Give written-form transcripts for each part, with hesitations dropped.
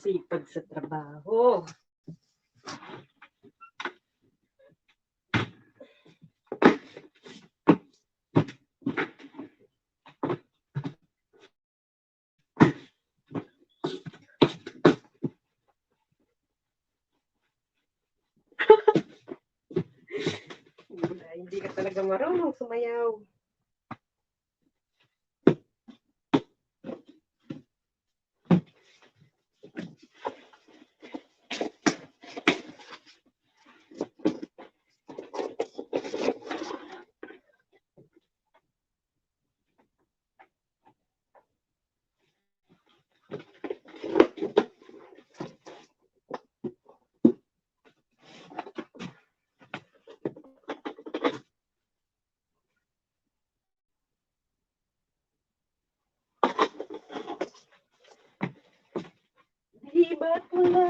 Sipag sa trabaho. Hindi ka talaga marunong sumayaw. Di ba't wala?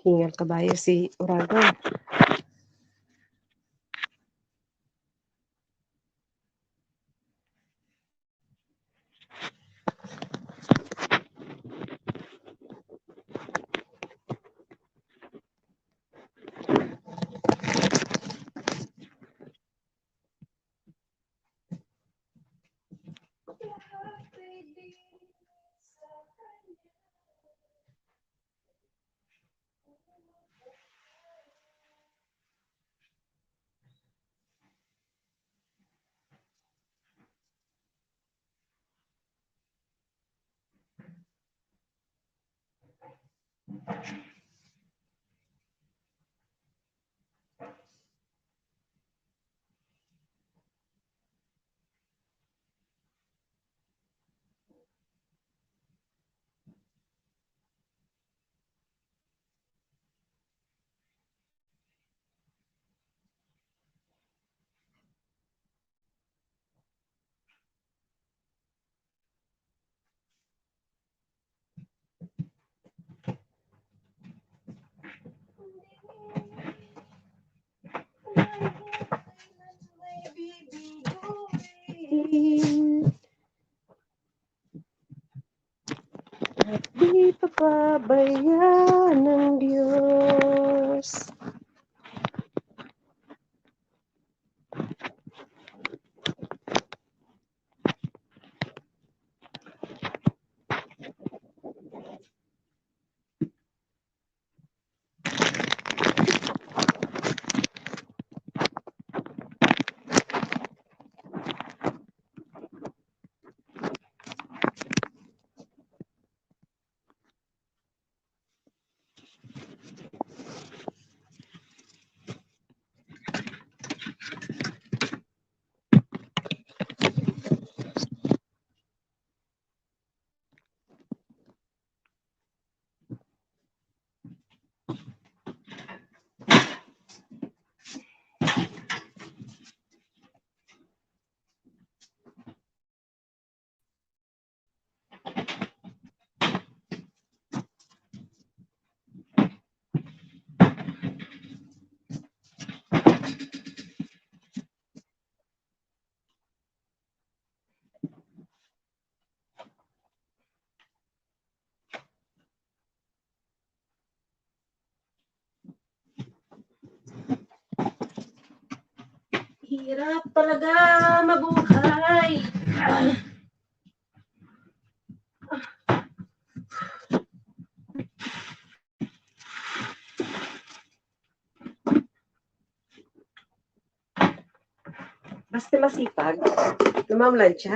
Hingal kabayo si Urago. At di papabayaan ng Diyos. Hirap talaga mabuhay. Basta masipag, lumamlan siya.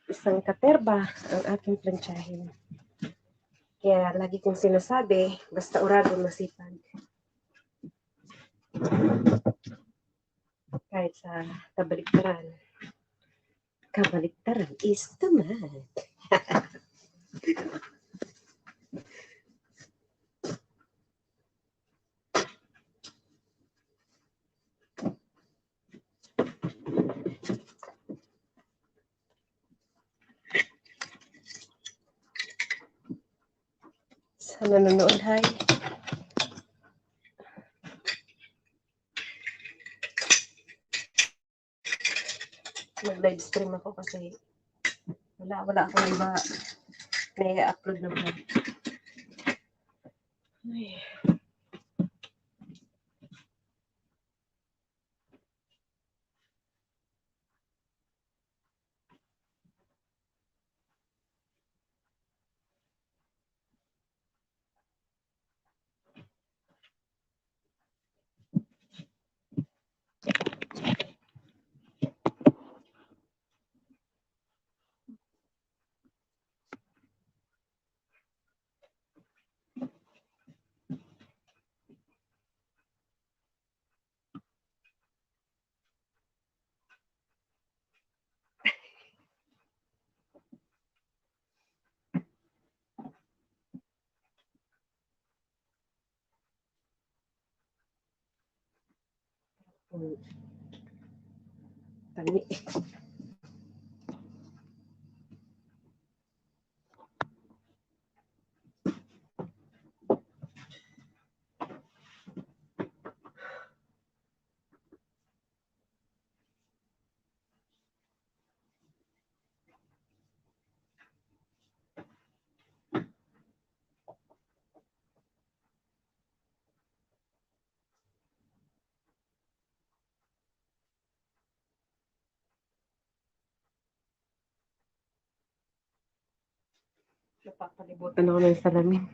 Isang katerba ang aking plantsahin. Kaya lagi kong sinasabi, basta Urago masipag. Kahit sa kabaliktaran. Kabaliktaran is tamad. Sa nanonood, hi. Mag-live stream ako kasi wala akong iba na i-upload naman. Ay. Tani. Napapalibutan ako ng salamin.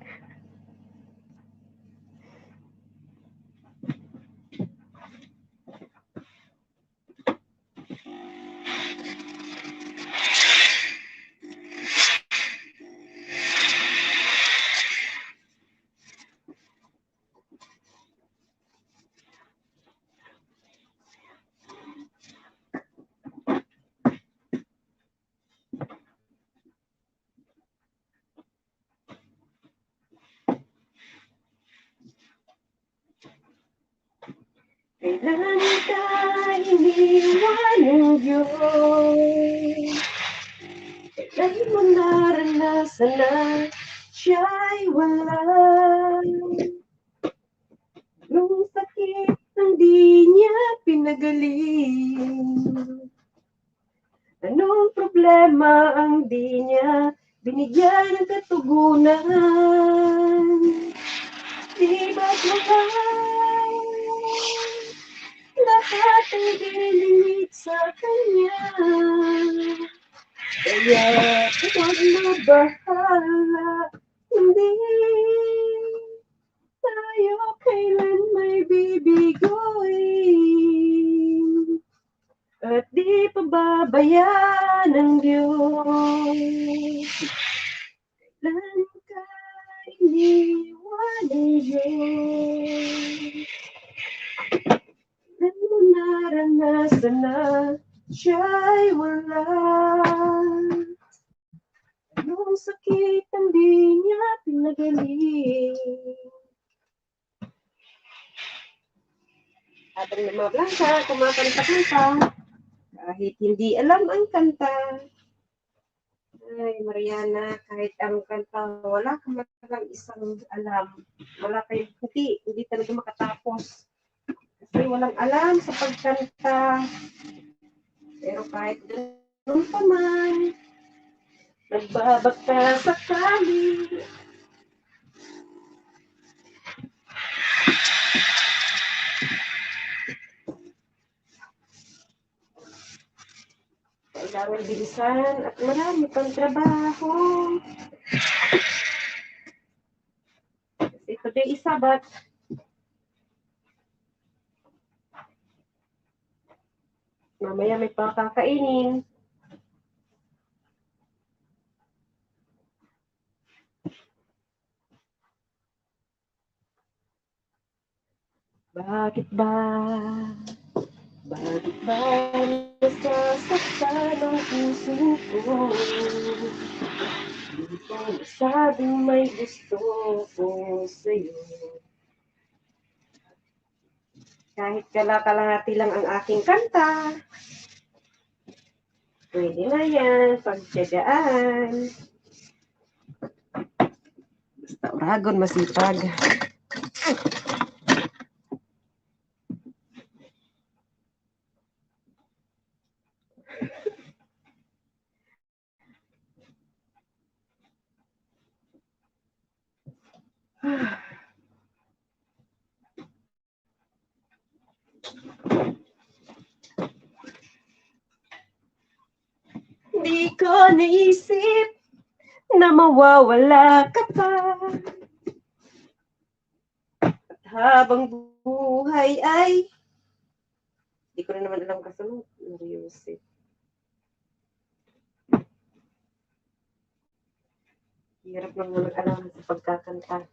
Kailan ka iniwan ng Diyos? Kailan mo naranasan na siya'y wala? Nung sakit ng di niya pinagaling. Anong problema ang di niya binigyan ng katugunan? Di ba't mahal lahat ang dilingit sa kanya? Kaya huwag mabahala, hindi tayo kailan may bibigoyin at di pababayaan ng Diyos. Kailan ka iniwan ng Diyos? Kailan mo naranasan na siya'y wala? piling. Habang namablansa, kumakanta-kanta, kahit hindi alam ang kanta. Ay, Mariana, kahit ang kanta, wala ka lang isang alam. Wala kayo, hindi talaga makatapos. Kasi walang alam sa pagkanta. Pero kahit ganun pa man, nagbabagka sakali. Kailangan bilisan at marami pang trabaho. Kasi today is Sabat. Mamaya may pakakainin. Bakit ba? Bakit ba nasasaktan ang puso ko? Di ko masabing may gusto ko sa'yo. Kahit kalakalahati lang ang aking kanta, pwede na yan, pagtyagaan. Basta uragon, masipag. Di ko naisip na mawawala ka pa. At habang buhay ay di ko na naman alam kasunod. Naryusip. Hirap lang naman alam sa pagkakanta.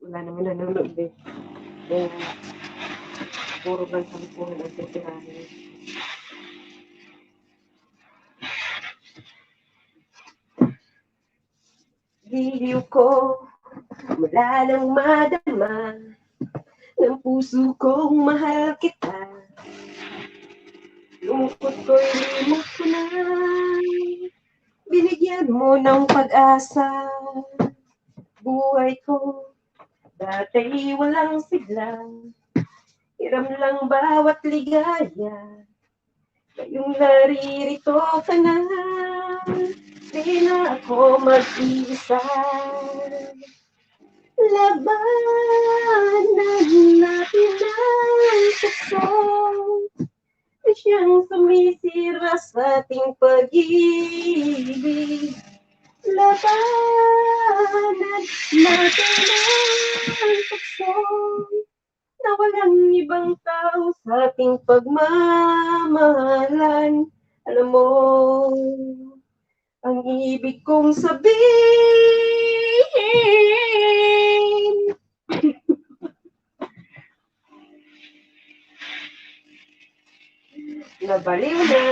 Wala naman nanonood eh. Puro lang sa lipunan ang titirahin. Diliw ko mula nang madama ng puso kong mahal kita. Lungkot ko'y limot ko na, binigyan mo ng pag-asa. Buhay ko dati walang sigla, hiram lang bawat ligaya. Ngayong naririto ka na, di na ako mag-isa. Labanan natin ang tukso, siyang sumisira sa ating pag-ibig. Labanan natin ang tukso, na walang ibang tao sa ating pagmamahalan. Alam mo, ang ibig kong sabihin. Nabaliw na.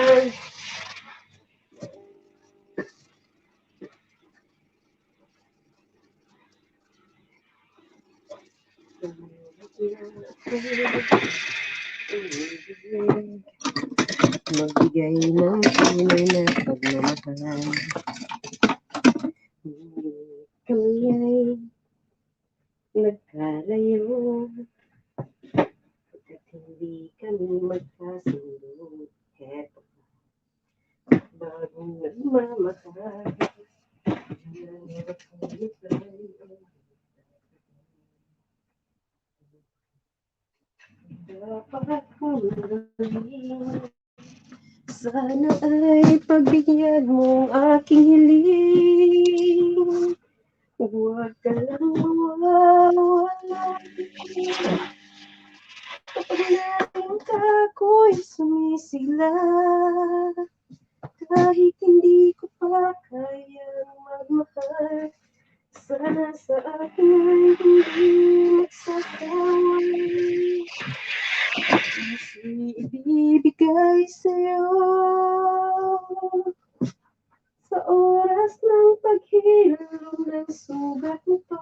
Magbigay ng tunay na pagmamahal. Kami ay nagkalayo at hindi kami magkasundo. Heto, bagong nagmamahal. Dapat kong gawin, sana ay pagbigyan mong aking hiling. Huwag ka lang mawawala. Kapag nakita ko'y sumisigla, kahit hindi ko pa kayang magmahal, sana sa akin ay hindi magsasaway. Puso'y ibibigay sa'yo sa oras ng paghilom ng sugat nito.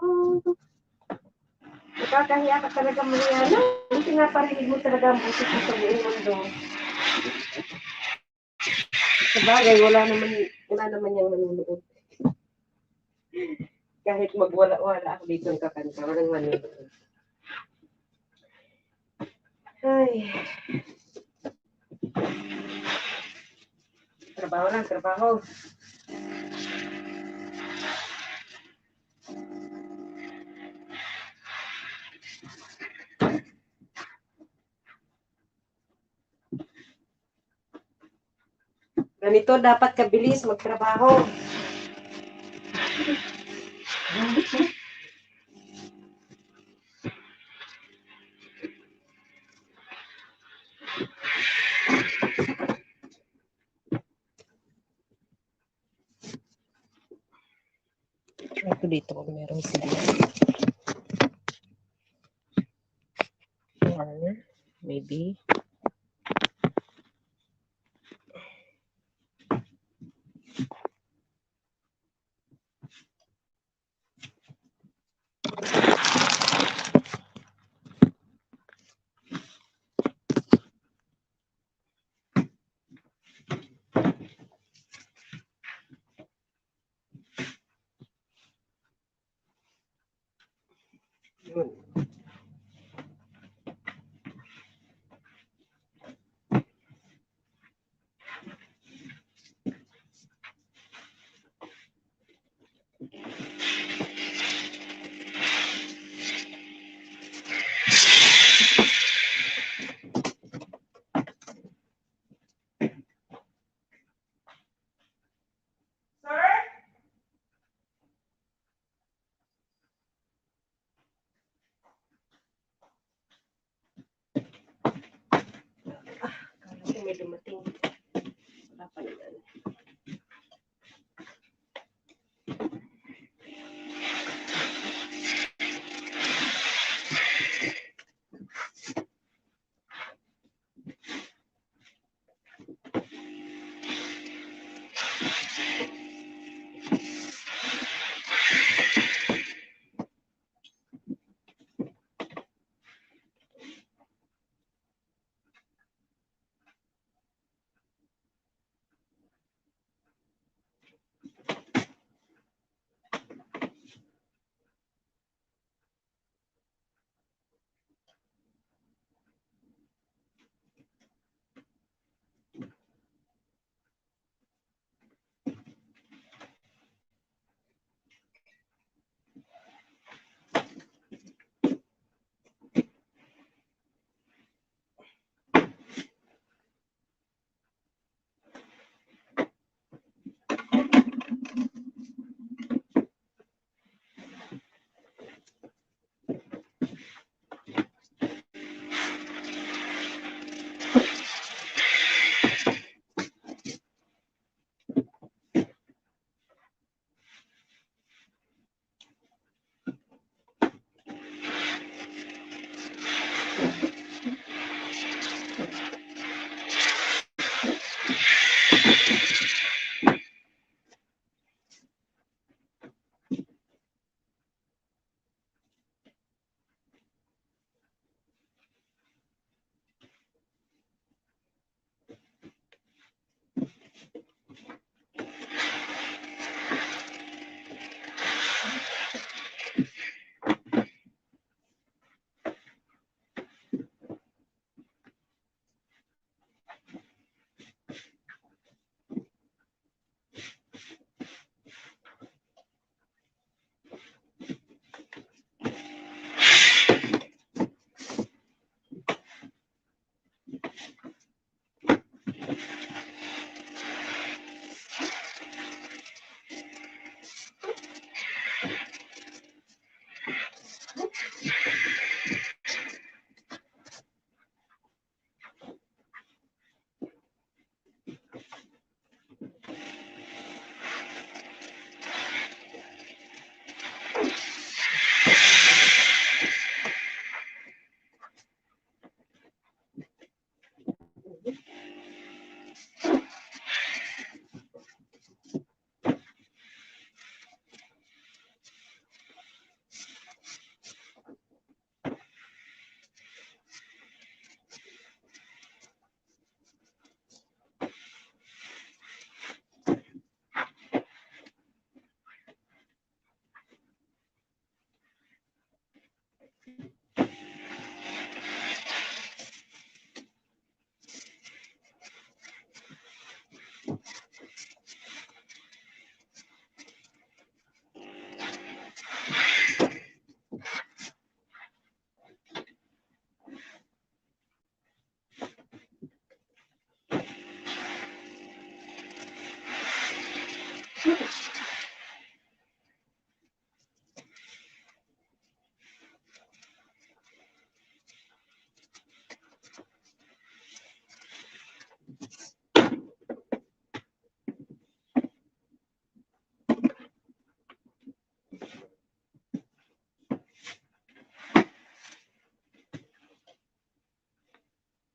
Nakakahiya ka talaga, Mariana. Yung pinaparinig mo talaga ang boses mo sa buong mundo. Sabagay, wala naman yung manunood. Kahit magwala-wala ako dito ang kakanta, walang manunood. Ay. Trabaho lang, trabaho. Ganito dapat kabilis magtrabaho. Ito dito kung merong sila. Or maybe yun. Kaya ko may dumating. Wala pa naman.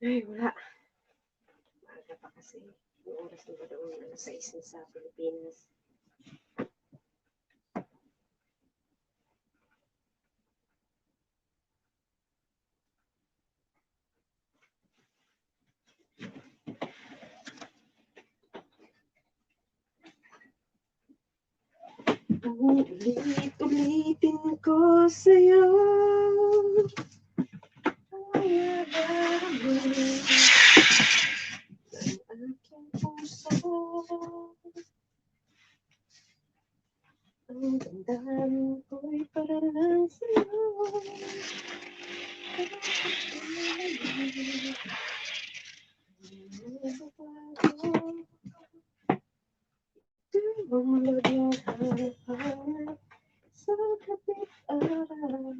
Ay, wala. Maaga pa kasi. Yung oras na ba doon, 6 na sa Pilipinas. Ulit-ulitin ko sa'yo ang nararamdaman ng aking puso. Ang damdamin ko'y para lang sa'yo. Ito ang laging hanap sa kapit-araw.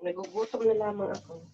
Nagugutom na lamang ako.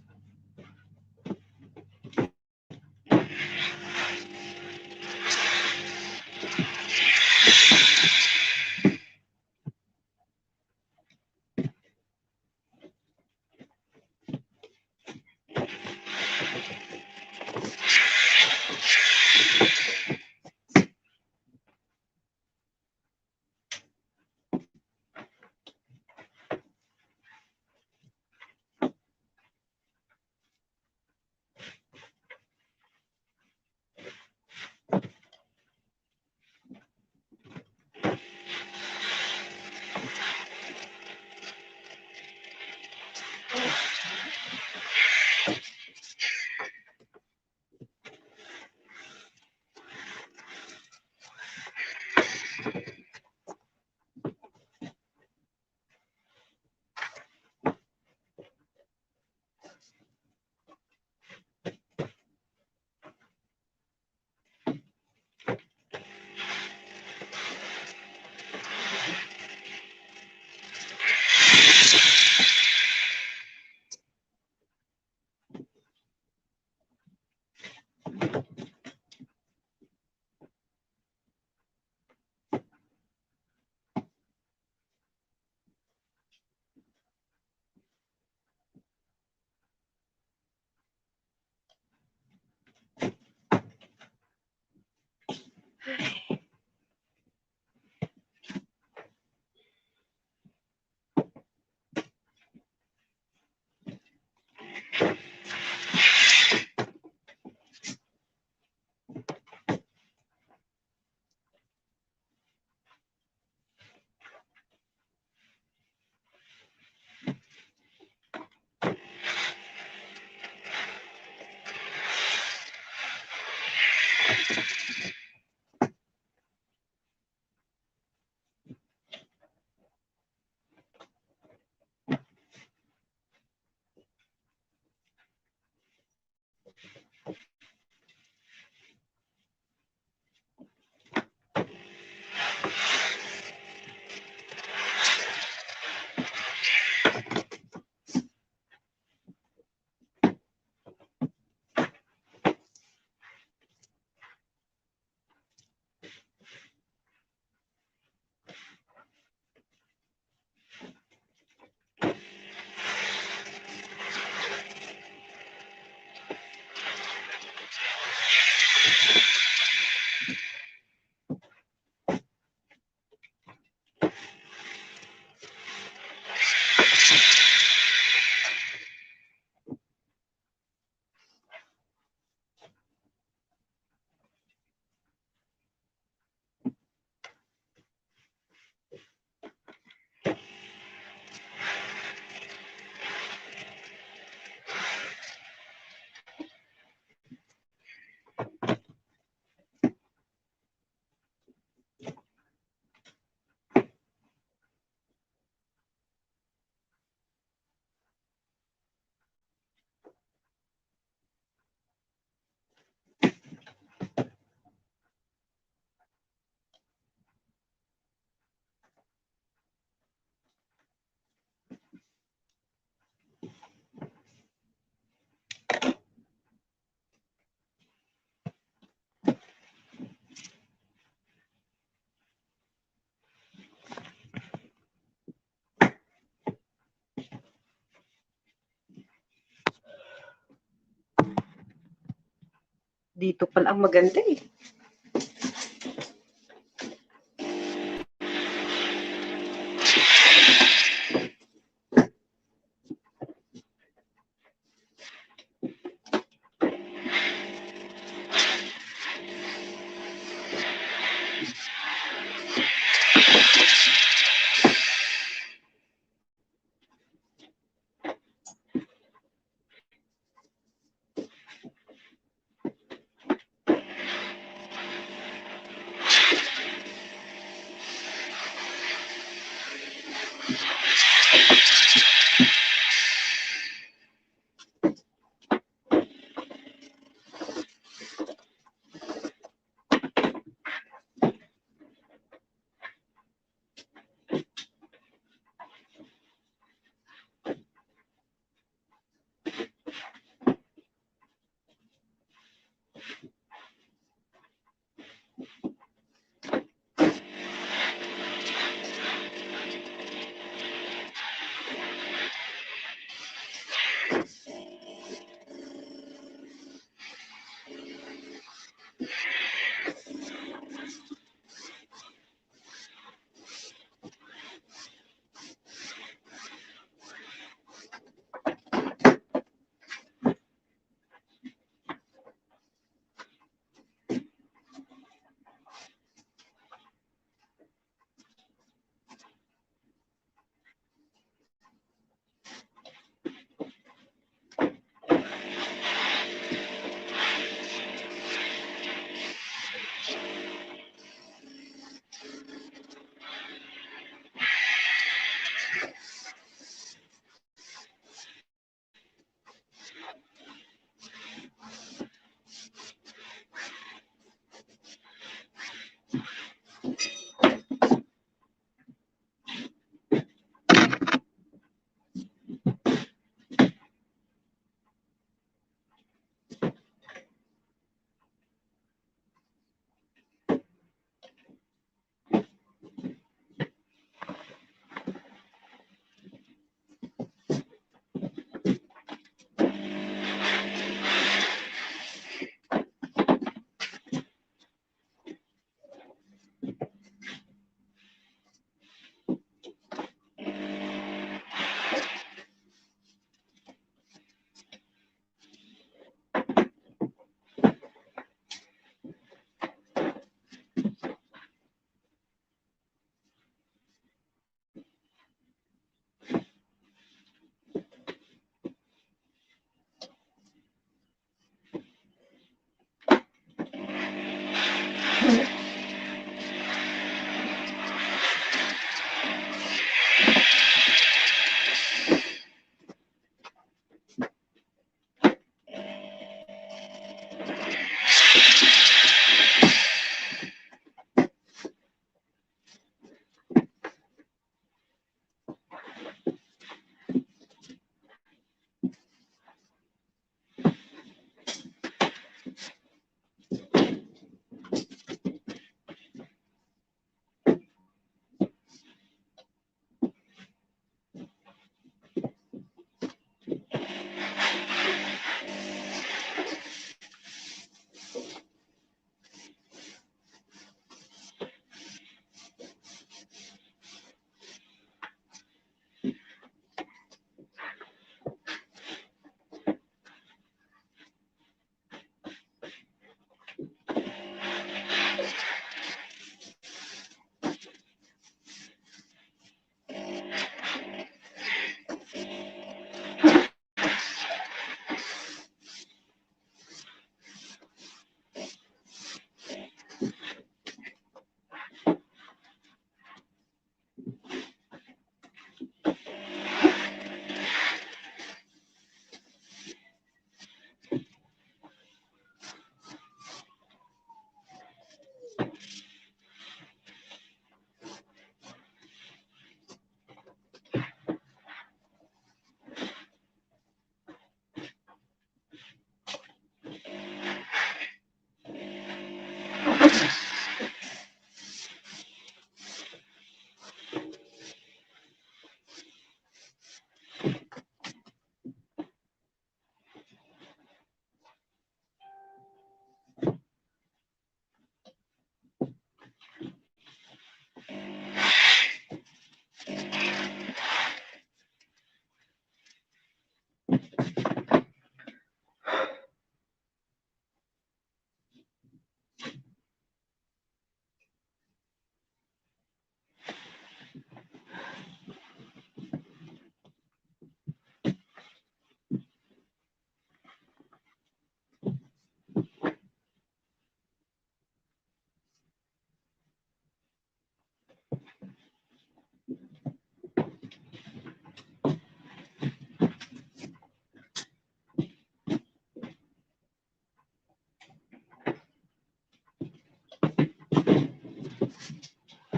Dito pala ang maganda eh.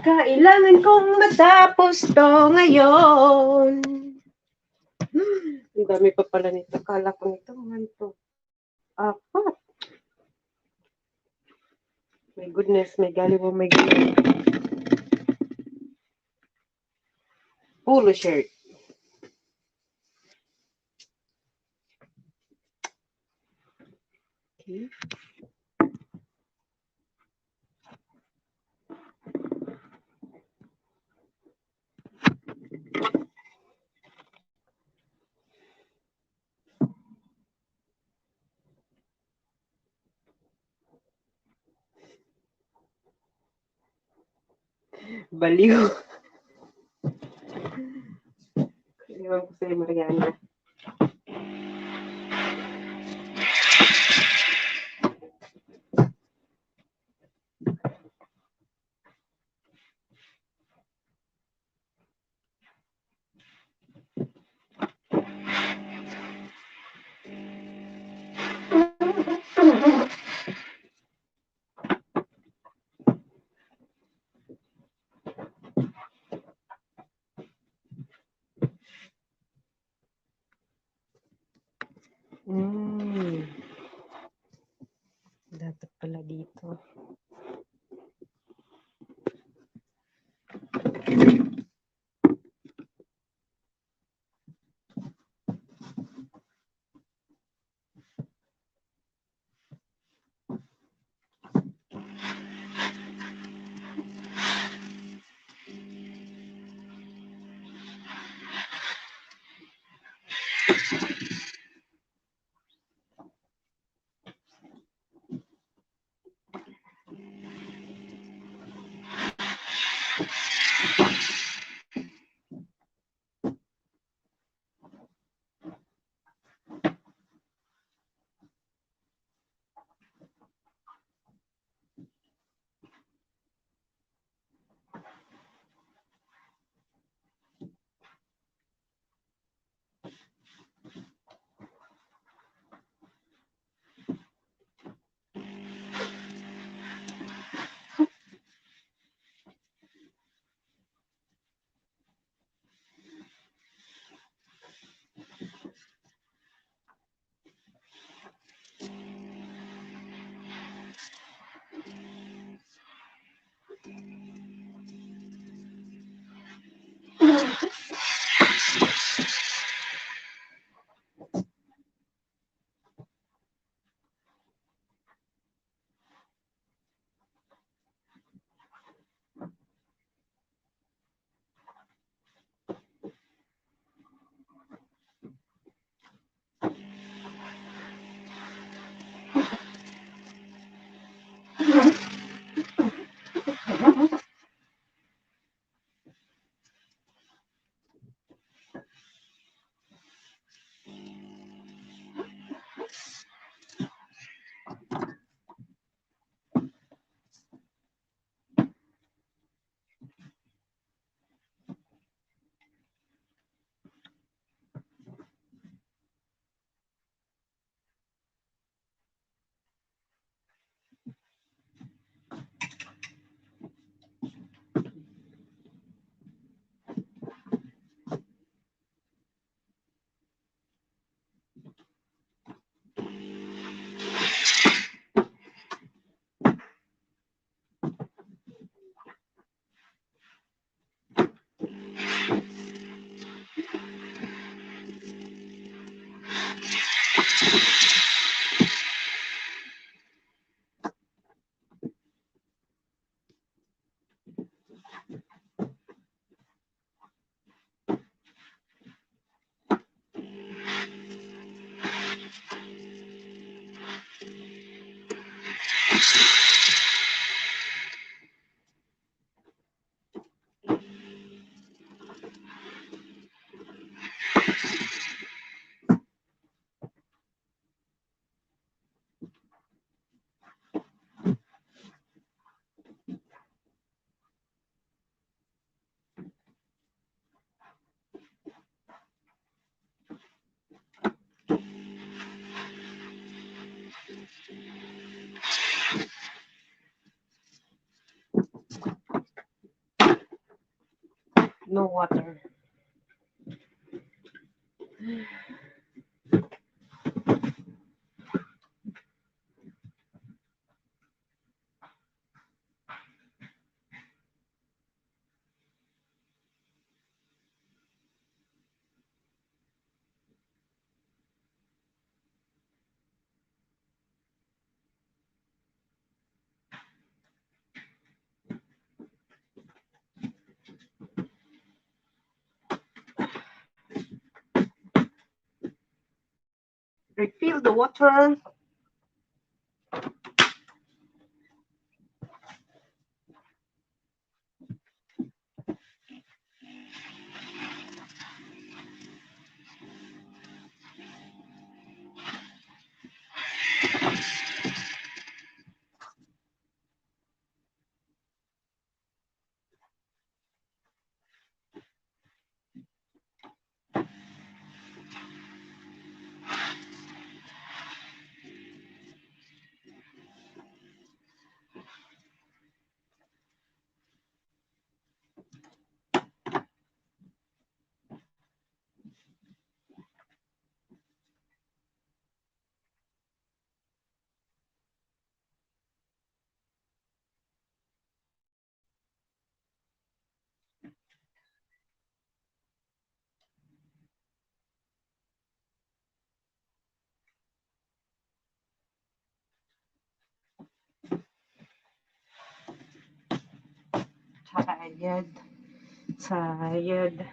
Kailangan kong matapos to ngayon. Ang dami pa pala nito. Kala ko nito, 1, 2, 4. My goodness, may galing mo, my goodness. Polo shirt. Okay. Baliw. Ewan ko sa'yo, Mariana. Dapat pala dito. No water. Refill the water. Tired.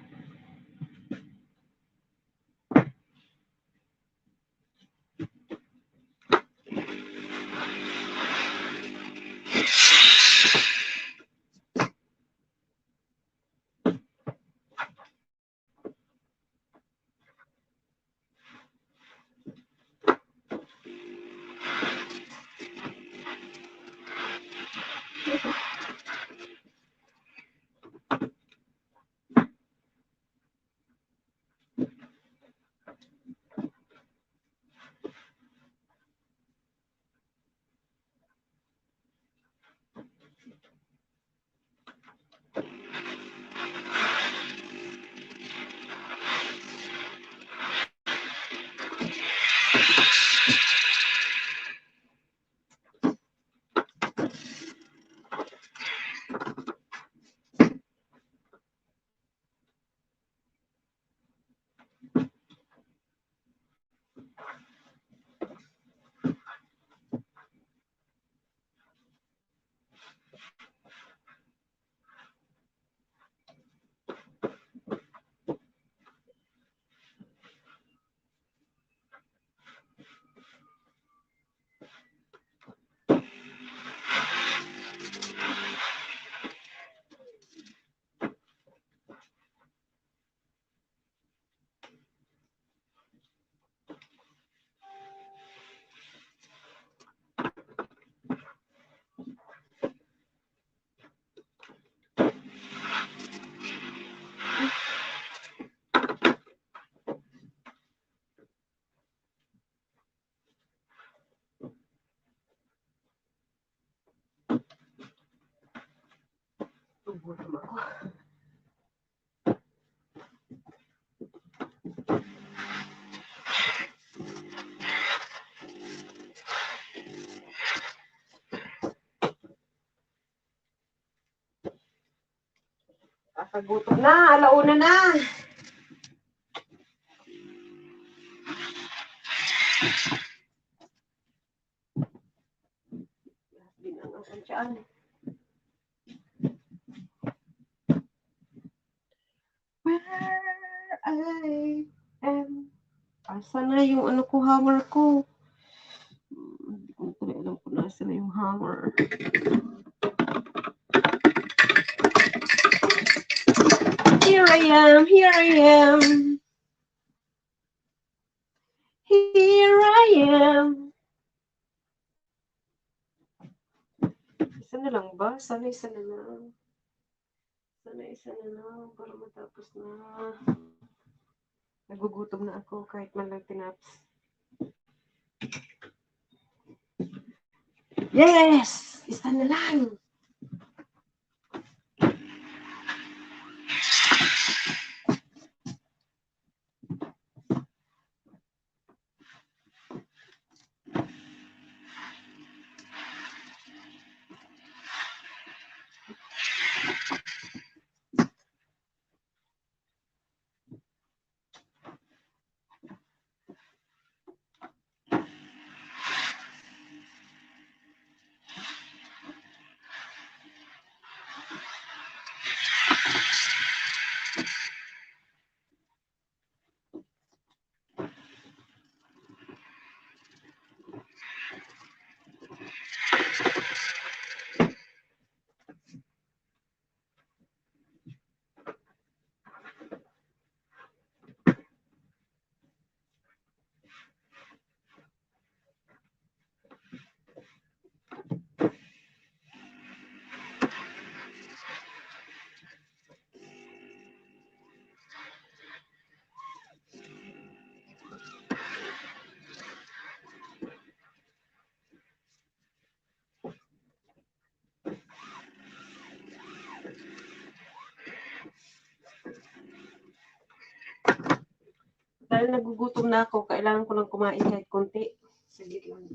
Gutom ako. Kakagutom na, alauna na. Din ang aking tiyan. Where I am. Asa na yung ano ko, hammer ko? Hindi ko na alam kung nasa na yung hammer. Here I am, here I am. Here I am. Isa na lang ba? Sana isa na lang. Sana isa na lang para matapos na. Nagugutom na ako kahit man lang tinaps. Yes! Isa na lang! dahil nagugutom na ako, kailangan ko lang kumain kahit konti. Saglit lang.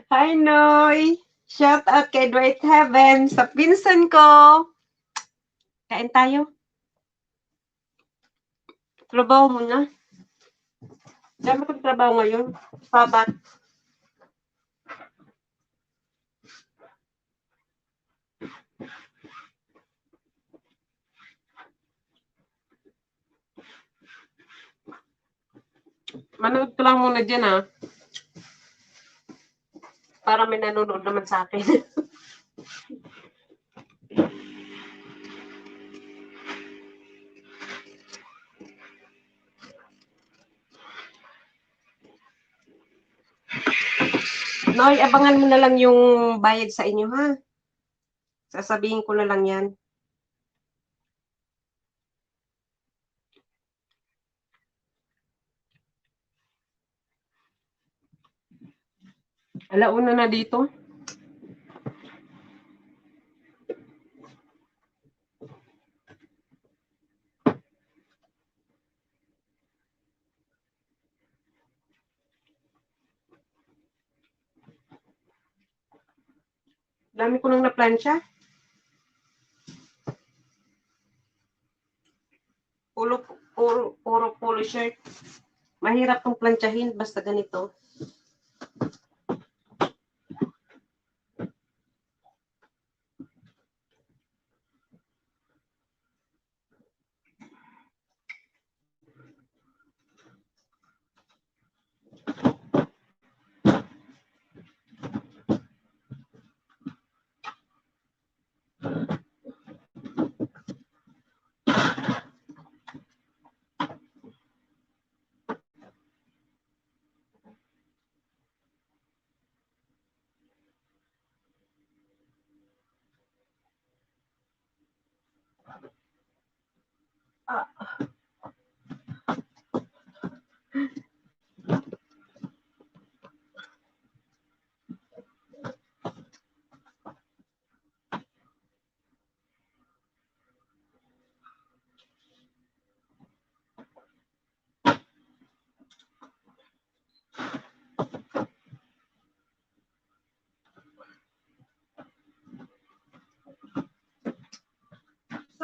Hi, Noy! Shout out kay Dwight Heaven sa pinsan ko. Kain tayo. Trabaho muna. Dami kong trabaho ngayon. Sabat. Manood ko lang muna dyan, ha. Para may nanonood naman sa akin. Noy, abangan mo na lang yung bayad sa inyo, ha? Sasabihin ko na lang yan. Alauna na dito. Dami ko nang na-plancha. Puro shirt. Mahirap tong planchahin basta ganito.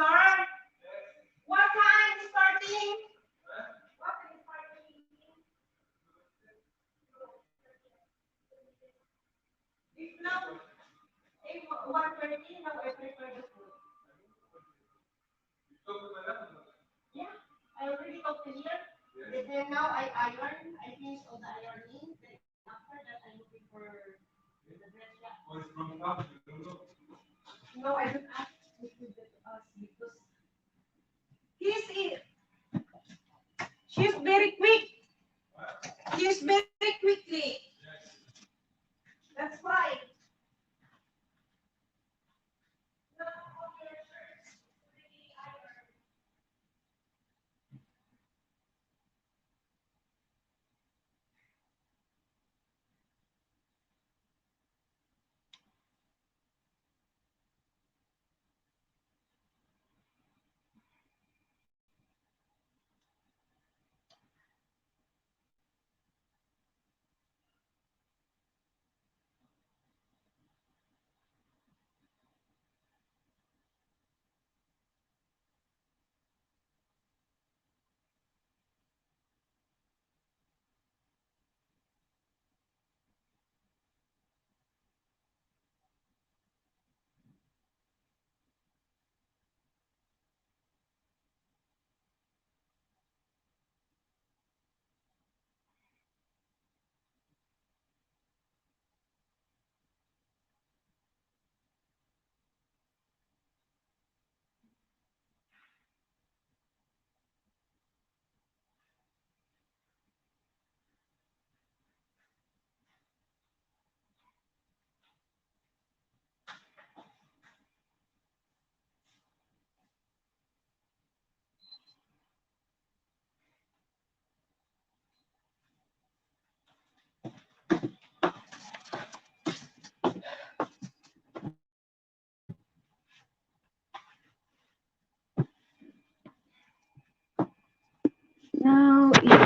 Sir, what time is starting? What time is starting? If now, if 1:30, now I prepare the food. Yeah, I already talked to here. And then now I iron. I finish all the ironing. Then after that, I'm looking for the dress. No, I don't ask him to get us because he's she's very quick. He's very quickly. That's why.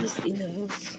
Is in the house.